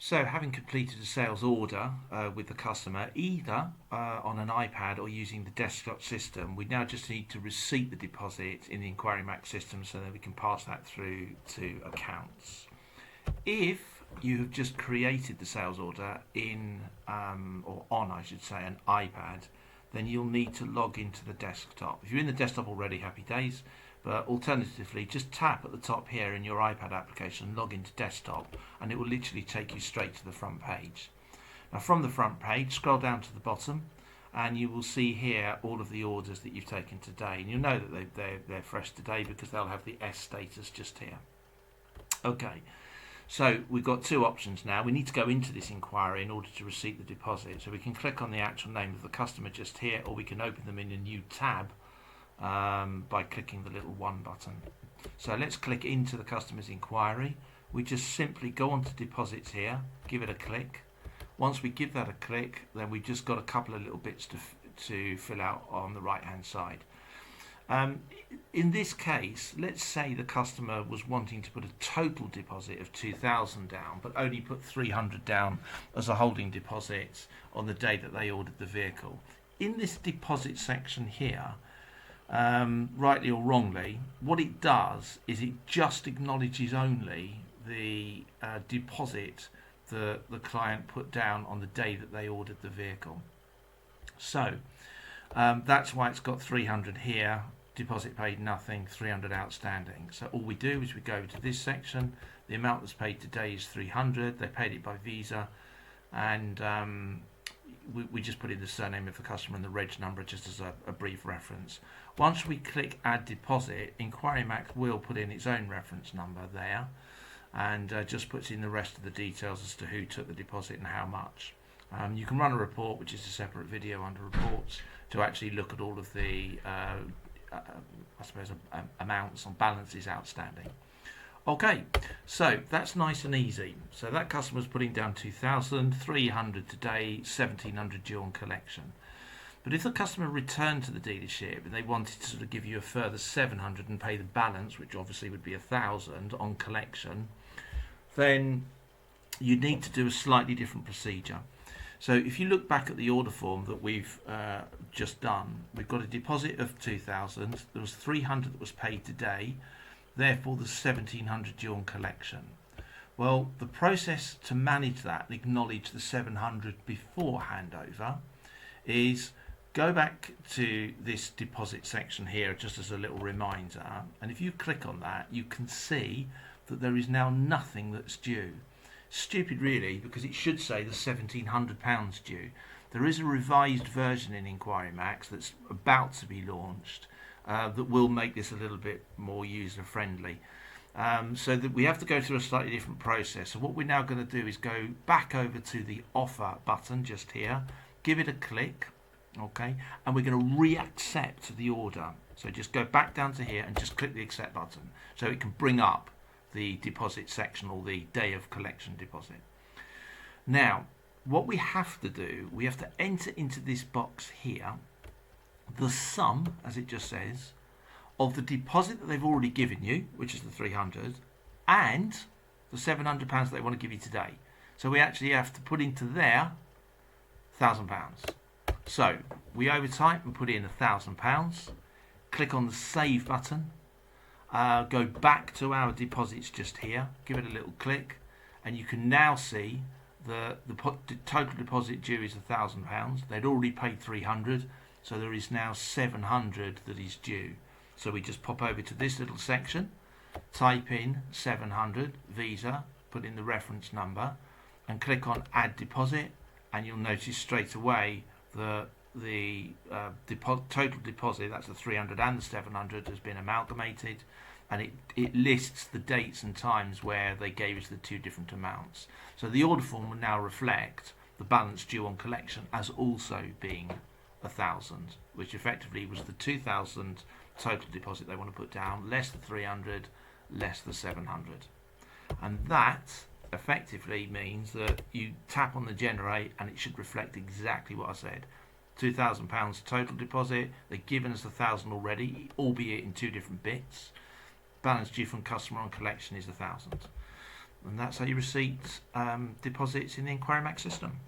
So having completed a sales order with the customer, either on an iPad or using the desktop system, we now just need to receipt the deposit in the Enquiry Max system so that we can pass that through to accounts. If you have just created the sales order in, or on I should say, an iPad, then you'll need to log into the desktop. If you're in the desktop already, happy days. But alternatively, just tap at the top here in your iPad application, log into desktop, and it will literally take you straight to the front page. Now from the front page, scroll down to the bottom, and you will see here all of the orders that you've taken today. And you'll know that they're fresh today because they'll have the S status just here. Okay, so we've got two options now. We need to go into this inquiry in order to receipt the deposit. So we can click on the actual name of the customer just here, or we can open them in a new tab by clicking the little one button. So let's click into the customer's inquiry. We just simply go on to deposits here, give it a click. Once we give that a click, then we've just got a couple of little bits to fill out on the right hand side. In this case, let's say the customer was wanting to put a total deposit of 2,000 down, but only put 300 down as a holding deposit on the day that they ordered the vehicle. In this deposit section here, rightly or wrongly, what it does is it just acknowledges only the deposit that the client put down on the day that they ordered the vehicle. So that's why it's got 300 here, deposit paid nothing, 300 outstanding. So all we do is we go to this section, the amount that's paid today is 300, they paid it by Visa, and we just put in the surname of the customer and the reg number just as a brief reference. Once we click add deposit, Enquiry Max will put in its own reference number there, and just puts in the rest of the details as to who took the deposit and how much. You can run a report, which is a separate video under reports, to actually look at all of the I suppose amounts on balances outstanding. Okay, so that's nice and easy. So that customer's putting down 2,000, 300 today, 1,700 due on collection. But if the customer returned to the dealership and they wanted to sort of give you a further 700 and pay the balance, which obviously would be 1,000 on collection, then you need to do a slightly different procedure. So if you look back at the order form that we've just done, we've got a deposit of 2,000. There was 300 that was paid today. Therefore, there's 1,700 due on collection. Well, the process to manage that and acknowledge the 700 before handover is go back to this deposit section here just as a little reminder. And if you click on that, you can see that there is now nothing that's due. Stupid really, because it should say the £1,700 due. There is a revised version in Enquiry Max that's about to be launched that will make this a little bit more user friendly. So that we have to go through a slightly different process. So what we're now going to do is go back over to the offer button just here, give it a click, okay, and we're going to re-accept the order. So just go back down to here and just click the accept button so it can bring up the deposit section or the day of collection deposit. Now, what we have to do, we have to enter into this box here the sum, as it just says, of the deposit that they've already given you, which is the 300, and the £700 that they want to give you today. So we actually have to put into there £1,000. So we overtype and put in £1,000, click on the save button, go back to our deposits just here, give it a little click, and you can now see the total deposit due is £1,000. They'd already paid 300, so there is now 700 that is due. So we just pop over to this little section, type in 700 Visa, put in the reference number, and click on add deposit, and you'll notice straight away the total deposit, that's the 300 and the 700, has been amalgamated, and it lists the dates and times where they gave us the two different amounts. So the order form will now reflect the balance due on collection as also being 1,000, which effectively was the 2,000 total deposit they want to put down, less the 300, less the 700. And that effectively means that you tap on the generate and it should reflect exactly what I said. £2,000 total deposit, they've given us 1,000 already, albeit in two different bits. Balance due from customer on collection is 1,000. And that's how you receipt deposits in the enquiry system.